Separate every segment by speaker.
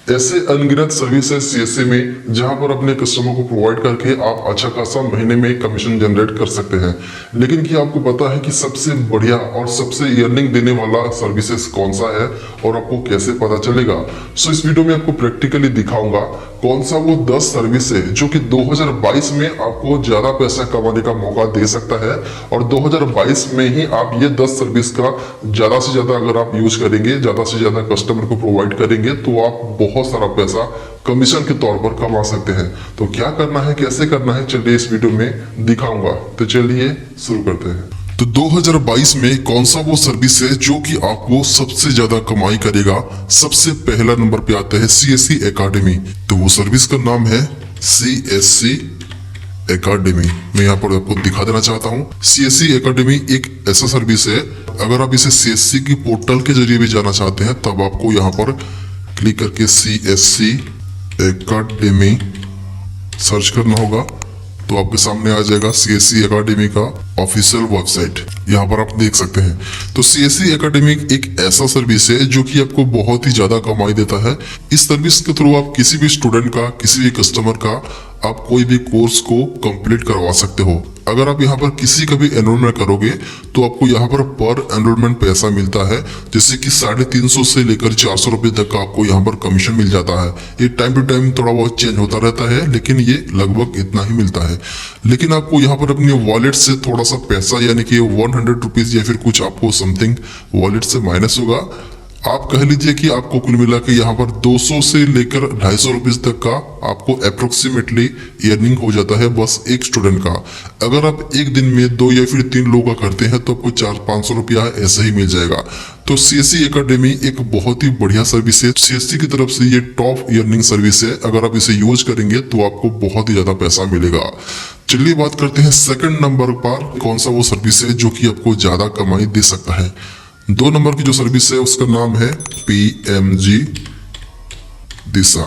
Speaker 1: ऐसे अनगिनत services CSC में जहां पर अपने कस्टमर को प्रोवाइड करके आप अच्छा खासा महीने में कमीशन जनरेट कर सकते हैं। लेकिन क्या आपको पता है कि सबसे बढ़िया और सबसे अर्निंग देने वाला सर्विसेज कौन सा है और आपको कैसे पता चलेगा? इस वीडियो में आपको प्रैक्टिकली दिखाऊंगा कौन सा वो 10 सर्विस है जो कि 2022 में आपको ज्यादा पैसा कमाने का मौका दे सकता है। और 2022 में ही आप ये 10 सर्विस का ज्यादा से ज्यादा अगर आप यूज करेंगे, ज्यादा से ज्यादा कस्टमर को प्रोवाइड करेंगे तो आप बहुत सारा पैसा कमीशन के तौर पर कमा सकते हैं। तो क्या करना है, कैसे करना है, चलिए इस वीडियो में दिखाऊंगा। तो चलिए शुरू करते हैं। तो 2022 में कौन सा वो सर्विस है जो कि आपको सबसे ज्यादा कमाई करेगा? सबसे पहला नंबर पे आता है सीएससी एकेडमी। तो वो सर्विस का नाम है सीएससी एकेडमी। मैं यहाँ पर आपको दिखा देना चाहता हूँ। सीएससी एकेडमी एक ऐसा सर्विस है, अगर आप इसे सीएससी की पोर्टल के जरिए भी जाना चाहते हैं तब आपको यहाँ पर क्लिक करके सीएससी एकेडमी सर्च करना होगा तो आपके सामने आ जाएगा सीएससी एकेडमी का ऑफिशियल वेबसाइट। यहाँ पर आप देख सकते हैं। तो सीएससी एकेडमी एक ऐसा सर्विस है जो कि आपको बहुत ही ज्यादा कमाई देता है। इस सर्विस के थ्रू आप किसी भी स्टूडेंट का, किसी भी कस्टमर का आप कोई भी कोर्स को कंप्लीट करवा सकते हो। अगर आप यहाँ पर किसी का भी एनरोलमेंट करोगे तो आपको यहाँ पर एनरोलमेंट पैसा मिलता है, जैसे कि 350 से लेकर 400 रुपए तक का आपको यहाँ पर कमीशन मिल जाता है। ये टाइम टू टाइम थोड़ा बहुत चेंज होता रहता है, लेकिन ये लगभग इतना ही मिलता है। लेकिन आपको यहाँ पर अपने वॉलेट से थोड़ा सा पैसा, यानी कि 100 रुपीज या फिर कुछ आपको समथिंग वॉलेट से माइनस होगा। आप कह लीजिए कि आपको कुल मिला के यहाँ पर 200 से लेकर 250 रुपीज तक का आपको अप्रोक्सीमेटली अर्निंग हो जाता है बस एक स्टूडेंट का। अगर आप एक दिन में 2 या फिर 3 लोगों का करते हैं तो आपको 400-500 रुपया ऐसे ही मिल जाएगा। तो सीएससी एकेडमी एक बहुत ही बढ़िया सर्विस है। सीएससी की तरफ से ये टॉप अर्निंग सर्विस है। अगर आप इसे यूज करेंगे तो आपको बहुत ही ज्यादा पैसा मिलेगा। चलिए बात करते हैं सेकंड नंबर पर कौन सा वो सर्विस है जो कि आपको ज्यादा कमाई दे सकता है। 2 नंबर की जो सर्विस है उसका नाम है पीएमजी दिशा।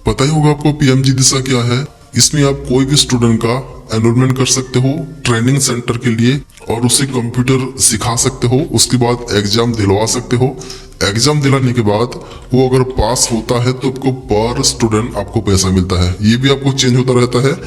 Speaker 1: पता ही होगा आपको पीएमजी दिशा क्या है। इसमें आप कोई भी स्टूडेंट का एनरोलमेंट कर सकते हो ट्रेनिंग सेंटर के लिए और उसे कंप्यूटर सिखा सकते हो। उसके बाद एग्जाम दिलवा सकते हो। एग्जाम दिलाने के बाद वो अगर पास होता है तो आपको पर स्टूडेंट आपको पैसा मिलता है। ये भी आपको चेंज होता रहता है।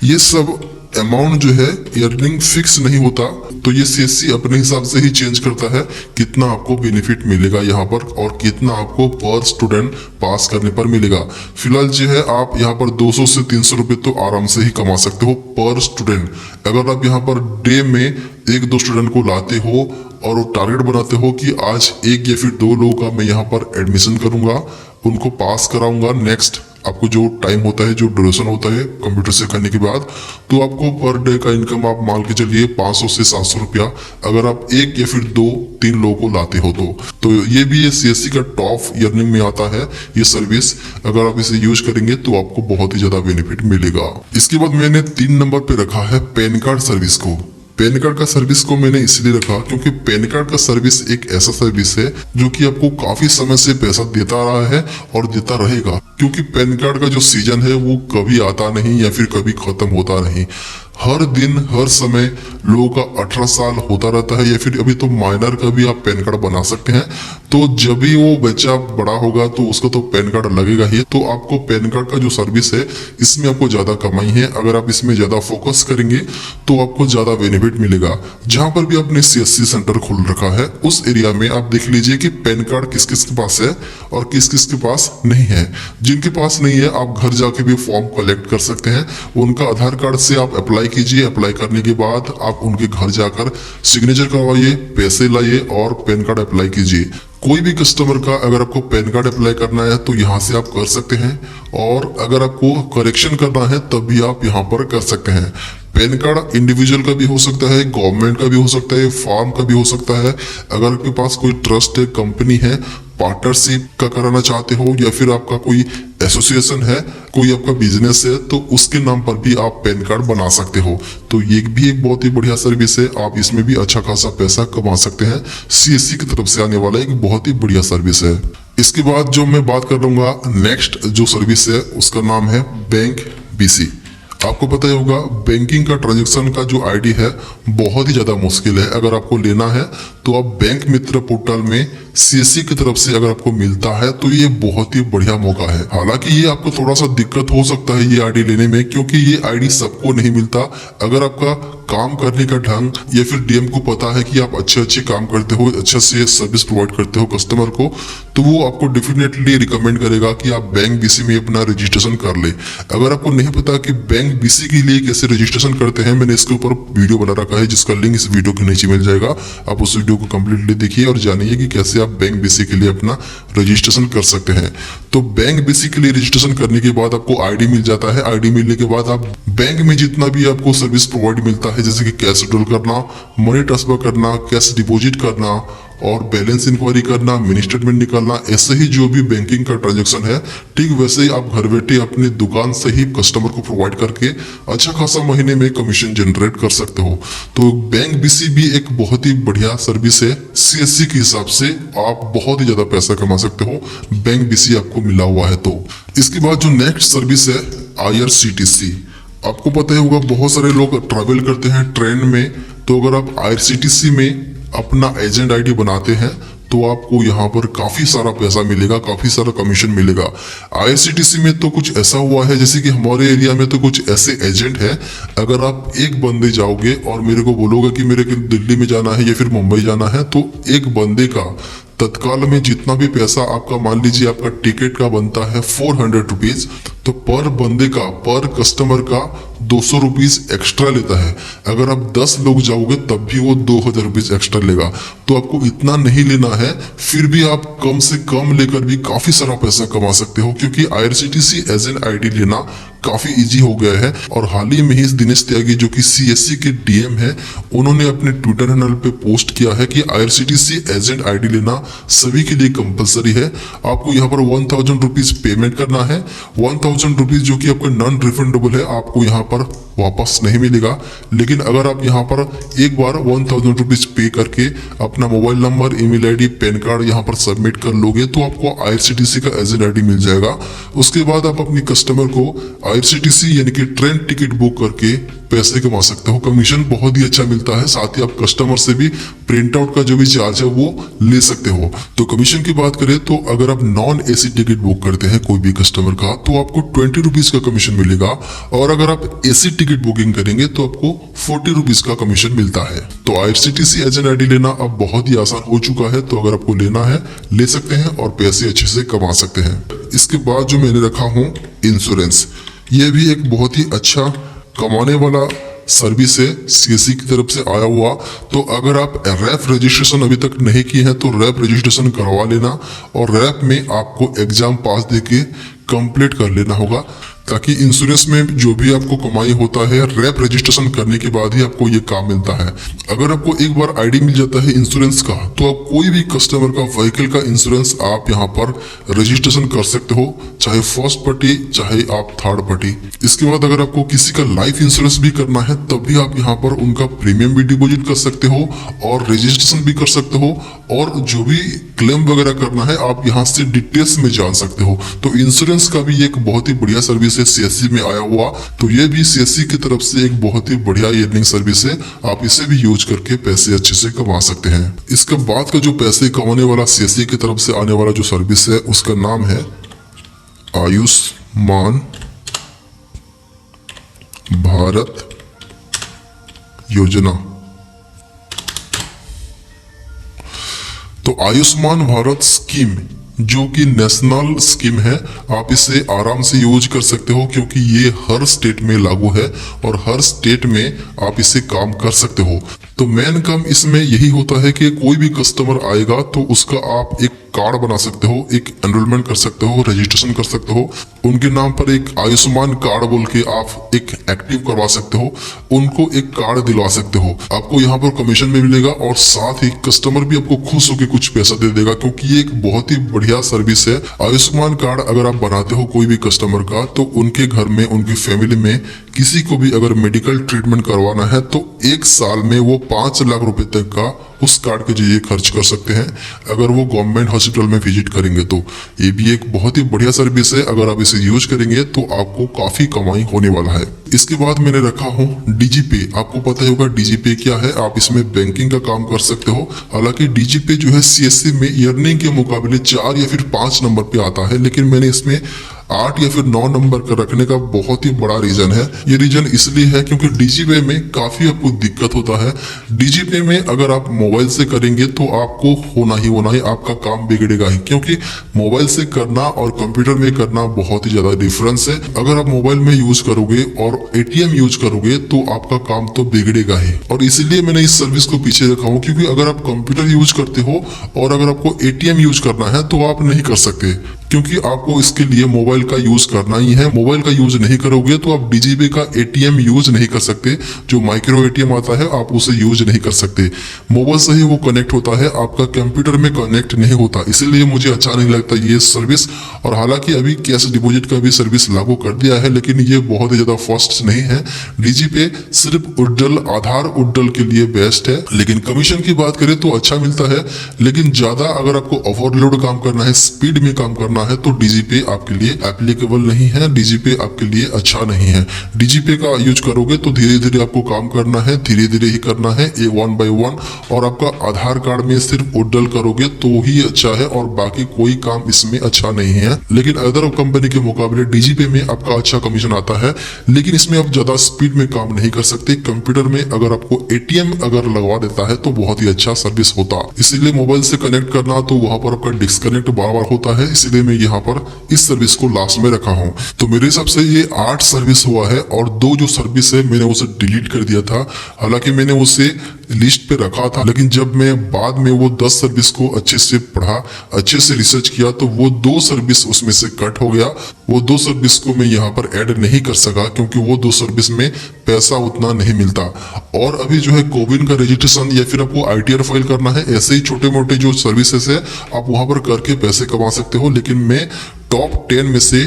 Speaker 1: ये सब अमाउंट जो है अर्निंग फिक्स नहीं होता, तो ये सीएससी अपने हिसाब से ही चेंज करता है कितना आपको बेनिफिट मिलेगा यहाँ पर और कितना आपको पर स्टूडेंट पास करने पर मिलेगा। फिलहाल जो है आप यहाँ पर 200 से 300 रुपए तो आराम से ही कमा सकते हो पर स्टूडेंट। अगर आप यहाँ पर डे में 1-2 स्टूडेंट को लाते हो और वो टारगेट बनाते हो कि आज 1 या फिर 2 लोगों का मैं यहाँ पर एडमिशन करूंगा, उनको पास कराऊंगा, नेक्स्ट आपको जो टाइम होता है, जो ड्यूरेशन होता है कंप्यूटर सिखाने के बाद, तो आपको पर डे का इनकम आप मान के चलिए 500 से 700 रुपया, अगर आप 1 या फिर 2-3 लोगों को लाते हो तो ये भी ये सीएससी का टॉप अर्निंग में आता है ये सर्विस। अगर आप इसे यूज करेंगे तो आपको बहुत ही ज्यादा बेनिफिट मिलेगा। इसके बाद मैंने 3 नंबर पे रखा है पैन कार्ड सर्विस को। पैन कार्ड का सर्विस को मैंने इसलिए रखा क्योंकि पैन कार्ड का सर्विस एक ऐसा सर्विस है जो कि आपको काफी समय से पैसा देता रहा है और देता रहेगा, क्योंकि पैन कार्ड का जो सीजन है वो कभी आता नहीं या फिर कभी खत्म होता नहीं। हर दिन हर समय लोगों का 18 साल होता रहता है, या फिर अभी तो माइनर का भी आप पैन कार्ड बना सकते हैं। तो जब भी वो बच्चा बड़ा होगा तो उसका तो पैन कार्ड लगेगा ही। तो आपको पैन कार्ड का जो सर्विस है इसमें आपको ज्यादा कमाई है। अगर आप इसमें ज्यादा फोकस करेंगे तो आपको ज्यादा बेनिफिट मिलेगा। जहां पर भी आपने सीएससी सेंटर खोल रखा है उस एरिया में आप देख लीजिए कि पैन कार्ड किस किस के पास है और किस किस के पास नहीं है। जिनके पास नहीं है आप घर जाके भी फॉर्म कलेक्ट कर सकते हैं। उनका आधार कार्ड से आप अप्लाई कीजिए। अप्लाई करने के बाद आप उनके घर जाकर सिग्नेचर करवाइए, पैसे लाइए और पैन कार्ड अप्लाई कीजिए। कोई भी कस्टमर का अगर आपको पैन कार्ड अप्लाई करना है तो यहाँ से आप कर सकते हैं, और अगर आपको करेक्शन करना है तब भी आप यहाँ पर कर सकते हैं। पैन कार्ड इंडिविजुअल का भी हो सकता है, गवर्नमेंट का भी हो सकता है, फार्म का भी हो सकता है। अगर आपके पास कोई ट्रस्ट है, कंपनी है, पार्टनरशिप का कराना चाहते हो, या फिर आपका कोई एसोसिएशन है, कोई आपका बिजनेस है, तो उसके नाम पर भी आप पैन कार्ड बना सकते हो। तो ये भी एक बहुत ही बढ़िया सर्विस है। आप इसमें भी अच्छा खासा पैसा कमा सकते हैं। सीएससी की तरफ से आने वाला एक बहुत ही बढ़िया सर्विस है। इसके बाद जो मैं बात कर लूंगा नेक्स्ट जो सर्विस है उसका नाम है बैंक बीसी। आपको पता ही होगा बैंकिंग का ट्रांजैक्शन का जो आईडी है बहुत ही ज्यादा मुश्किल है। अगर आपको लेना है तो आप बैंक मित्र पोर्टल में सीएससी की तरफ से अगर आपको मिलता है तो ये बहुत ही बढ़िया मौका है। हालांकि ये आपको थोड़ा सा दिक्कत हो सकता है ये आईडी लेने में, क्योंकि ये आईडी सबको नहीं मिलता। अगर आपका काम करने का ढंग या फिर डीएम को पता है कि आप अच्छे काम करते हो, अच्छे से सर्विस प्रोवाइड करते हो कस्टमर को, तो वो आपको डेफिनेटली रिकमेंड करेगा कि आप बैंक बीसी में अपना रजिस्ट्रेशन कर ले। अगर आपको नहीं पता कि बैंक बीसी के लिए कैसे रजिस्ट्रेशन करते हैं, मैंने इसके ऊपर वीडियो बना रखा है जिसका लिंक इस वीडियो के नीचे मिल जाएगा। आप उस वीडियो को कंप्लीटली देखिए और जानिए कि कैसे आप बैंक बीसी के लिए अपना रजिस्ट्रेशन कर सकते हैं। तो बैंक बीसी के लिए रजिस्ट्रेशन करने के बाद आपको आईडी मिल जाता है। आईडी मिलने के बाद आप बैंक में जितना भी आपको सर्विस प्रोवाइड मिलता है, जैसे कि कैश विड्रॉल करना, मनी ट्रांसफर करना, कैश डिपॉजिट करना और बैलेंस इंक्वायरी करना, मिनी स्टेटमेंट निकालना, ऐसे ही जो भी बैंकिंग का ट्रांजैक्शन है, ठीक वैसे ही आप घर बैठे अपनी दुकान से ही कस्टमर को प्रोवाइड करके अच्छा खासा महीने में कमीशन जनरेट कर सकते हो। तो बैंक बीसी भी एक बहुत ही बढ़िया सर्विस है। सीएससी के हिसाब से आप बहुत ही ज्यादा पैसा कमा सकते हो बैंक बीसी आपको मिला हुआ है तो। इसके बाद जो नेक्स्ट सर्विस है IRCTC। आपको पता ही होगा बहुत सारे लोग ट्रैवल करते हैं ट्रेन में, तो अगर आप IRCTC में अपना एजेंट आईडी बनाते हैं तो आपको यहाँ पर काफी सारा पैसा मिलेगा, काफी सारा कमीशन मिलेगा। IRCTC में तो कुछ ऐसा हुआ है, जैसे कि हमारे एरिया में तो कुछ ऐसे एजेंट हैं, अगर आप एक बंदे जाओगे और मेरे को बोलोगे कि मेरे को दिल्ली में जाना है या फिर मुंबई जाना है, तो एक बंदे का तत्काल में जितना भी पैसा आपका, मान लीजिए आपका टिकट का बनता है 400 रुपीज, तो पर बंदे का, पर कस्टमर का 200 रुपीज एक्स्ट्रा लेता है। अगर आप 10 लोग जाओगे तब भी वो 2000 रुपीज एक्स्ट्रा लेगा। तो आपको इतना नहीं लेना है, फिर भी आप कम से कम लेकर भी काफी सारा पैसा कमा सकते हो, क्योंकि IRCTC एजेंट आईडी लेना काफी इजी हो गया है। और हाल ही में ही दिनेश त्यागी जो कि सीएससी के डीएम है, उन्होंने अपने ट्विटर हैंडल पे पोस्ट किया है कि IRCTC एजेंट आईडी लेना सभी के लिए कंपलसरी है। आपको यहाँ पर 1000 रुपीज पेमेंट करना है। 1000 रुपीज जो कि आपका नॉन रिफंडेबल है, आपको यहाँ पर वापस नहीं मिलेगा। लेकिन अगर आप यहाँ पर एक बार 1000 रुपीज पे करके अपना mobile number, email ID, pan card यहाँ पर सबमिट कर लोगे तो आपको IRCTC का एजेंट आईडी मिल जाएगा। उसके बाद आप अपनी कस्टमर को IRCTC यानी कि ट्रेन टिकट बुक करके पैसे कमा सकते हो। कमीशन बहुत ही अच्छा मिलता है। साथ ही आप कस्टमर से भी प्रिंट आउट का जो भी चार्ज है वो ले सकते हो। तो कमीशन की बात करें तो अगर आप नॉन AC टिकट बुक करते हैं कोई भी कस्टमर का, तो आपको 20 रुपीज का कमीशन मिलेगा। और अगर आप AC टिकट बुकिंग करेंगे तो आपको 40 रुपीज का कमीशन मिलता है। तो IRCTC एजेंट आईडी लेना अब बहुत ही आसान हो चुका है। तो अगर आपको लेना है ले सकते हैं और पैसे अच्छे से कमा सकते हैं। इसके बाद जो मैंने रखा हूँ इंश्योरेंस, ये भी एक बहुत ही अच्छा कमाने वाला सर्विस है सीएससी की तरफ से आया हुआ। तो अगर आप रैप रजिस्ट्रेशन अभी तक नहीं किए हैं तो रैप रजिस्ट्रेशन करवा लेना, और रैप में आपको एग्जाम पास देके कंप्लीट कर लेना होगा, ताकि इंश्योरेंस में जो भी आपको कमाई होता है रैप रजिस्ट्रेशन करने के बाद ही आपको ये काम मिलता है। अगर आपको एक बार आईडी मिल जाता है इंश्योरेंस का, तो आप कोई भी कस्टमर का व्हीकल का इंश्योरेंस आप यहाँ पर रजिस्ट्रेशन कर सकते हो, चाहे फर्स्ट पार्टी चाहे आप थर्ड पार्टी। इसके बाद अगर आपको किसी का लाइफ इंश्योरेंस भी करना है तब भी आप यहाँ पर उनका प्रीमियम भी डिपॉजिट कर सकते हो और रजिस्ट्रेशन भी कर सकते हो, और जो भी क्लेम वगैरह करना है आप यहाँ से डिटेल्स में जान सकते हो। तो इंश्योरेंस का भी एक बहुत ही बढ़िया सर्विस है सीएससी में आया हुआ। तो ये भी सीएससी की तरफ से एक बहुत ही बढ़िया अर्निंग सर्विस है। आप इसे भी यूज करके पैसे अच्छे से कमा सकते हैं। इसके बाद का जो पैसे कमाने वाला सीएससी की तरफ से आने वाला जो सर्विस है उसका नाम है आयुष्मान भारत योजना। तो आयुष्मान भारत स्कीम जो कि नेशनल स्कीम है, आप इसे आराम से यूज कर सकते हो, क्योंकि ये हर स्टेट में लागू है और हर स्टेट में आप इसे काम कर सकते हो। तो मेन काम इसमें यही होता है कि कोई भी कस्टमर आएगा तो उसका आप एक कार्ड बना सकते हो, एक एनरोलमेंट कर सकते हो, रजिस्ट्रेशन कर सकते हो, उनके नाम पर एक आयुष्मान कार्ड बोल के आप एक एक्टिव करवा सकते हो, उनको एक कार्ड दिलवा सकते हो। आपको यहाँ पर कमीशन भी मिलेगा और साथ ही कस्टमर भी आपको खुश होकर कुछ पैसा दे देगा, क्योंकि ये एक बहुत ही बढ़िया सर्विस है। आयुष्मान कार्ड अगर आप बनाते हो कोई भी कस्टमर का, तो उनके घर में, उनकी फैमिली में किसी को भी अगर मेडिकल ट्रीटमेंट करवाना है तो 1 साल में वो 5 लाख रुपए तक का उस कार्ड के जरिए खर्च कर सकते हैं अगर वो गवर्नमेंट हॉस्पिटल में विजिट करेंगे तो। ये भी एक बहुत ही बढ़िया सर्विस है, अगर आप इसे यूज करेंगे तो आपको काफी कमाई होने वाला है। इसके बाद मैंने रखा हूँ डीजीपे। आपको पता ही होगा डीजीपे क्या है, आप इसमें बैंकिंग का काम कर सकते हो। हालांकि डीजीपे जो है सीएससी में अर्निंग के मुकाबले 4 या फिर 5 नंबर पे आता है, लेकिन मैंने इसमें 8 या फिर 9 नंबर का रखने का बहुत ही बड़ा रीजन है। ये रीजन इसलिए है क्योंकि डीजीपे में काफी आपको दिक्कत होता है। डीजीपे में अगर आप मोबाइल से करेंगे तो आपको होना ही आपका काम बिगड़ेगा ही, क्योंकि मोबाइल से करना और कंप्यूटर में करना बहुत ही ज्यादा डिफरेंस है। अगर आप मोबाइल में यूज करोगे और एटीएम यूज करोगे तो आपका काम तो बिगड़ेगा ही, और इसीलिए मैंने इस सर्विस को पीछे रखा हूँ। क्योंकि अगर आप कंप्यूटर यूज करते हो और अगर आपको एटीएम यूज करना है तो आप नहीं कर सकते, क्योंकि आपको इसके लिए मोबाइल का यूज करना ही है। मोबाइल का यूज नहीं करोगे तो आप डीजीपे का एटीएम यूज नहीं कर सकते। जो माइक्रो एटीएम आता है आप उसे यूज नहीं कर सकते। मोबाइल से ही वो कनेक्ट होता है, आपका कंप्यूटर में कनेक्ट नहीं होता। इसीलिए मुझे अच्छा नहीं लगता ये सर्विस। और हालांकि अभी कैश डिपॉजिट का भी सर्विस लागू कर दिया है, लेकिन ये बहुत ही ज्यादा फास्ट नहीं है। डीजीपे सिर्फ उड्डल, आधार उड्डल के लिए बेस्ट है। लेकिन कमीशन की बात करें तो अच्छा मिलता है, लेकिन ज्यादा अगर आपको ओवरलोड काम करना है, स्पीड में काम करना है तो डीजीपे आपके लिए एप्लीकेबल नहीं है, डीजीपे आपके लिए अच्छा नहीं है। डीजीपे का यूज करोगे तो धीरे धीरे आपको काम करना है, धीरे धीरे ही करना है, 1 by 1। और आपका आधार कार्ड में सिर्फ उड्डल करोगे तो ही अच्छा है, और बाकी कोई काम इसमें अच्छा नहीं है। लेकिन अदर कंपनी के मुकाबले डीजीपे में आपका अच्छा कमीशन आता है, लेकिन इसमें आप ज्यादा स्पीड में काम नहीं कर सकते। कंप्यूटर में अगर आपको एटीएम अगर लगवा देता है तो बहुत ही अच्छा सर्विस होता। इसीलिए मोबाइल से कनेक्ट करना तो वहां पर आपका डिस्कनेक्ट बार बार होता है, इसलिए मैं यहाँ पर इस सर्विस को लास्ट में रखा हूँ। तो मेरे हिसाब से ये 8 सर्विस हुआ है, और 2 जो सर्विस है मैंने उसे डिलीट कर दिया था। हालांकि मैंने उसे लिस्ट पे रखा था, लेकिन जब मैं बाद में वो 10 सर्विस को अच्छे से पढ़ा, अच्छे से रिसर्च किया, तो वो 2 सर्विस उसमें से कट हो गया। वो 2 सर्विस को मैं यहाँ पर ऐड नहीं कर सका, क्योंकि वो 2 सर्विस में पैसा उतना नहीं मिलता। और अभी जो है कोविन का रजिस्ट्रेशन या फिर आपको आईटीआर फाइल करना है, ऐसे ही छोटे मोटे जो सर्विसेज है आप वहां पर करके पैसे कमा सकते हो। लेकिन मैं टॉप 10 में से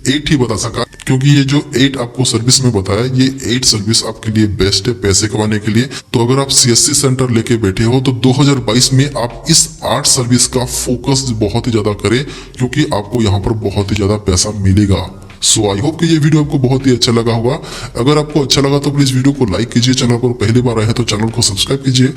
Speaker 1: 8 ही बता सका, क्योंकि ये जो 8 आपको सर्विस में बताया, ये 8 सर्विस आपके लिए बेस्ट है पैसे कमाने के लिए। तो अगर आप सीएससी सेंटर लेके बैठे हो तो 2022 में आप इस 8 सर्विस का फोकस बहुत ही ज्यादा करें, क्योंकि आपको यहाँ पर बहुत ही ज्यादा पैसा मिलेगा। सो आई होप कि ये वीडियो आपको बहुत ही अच्छा लगा होगा। अगर आपको अच्छा लगा तो प्लीज वीडियो को लाइक कीजिए, चैनल पर पहली बार आए हैं तो चैनल को सब्सक्राइब कीजिए।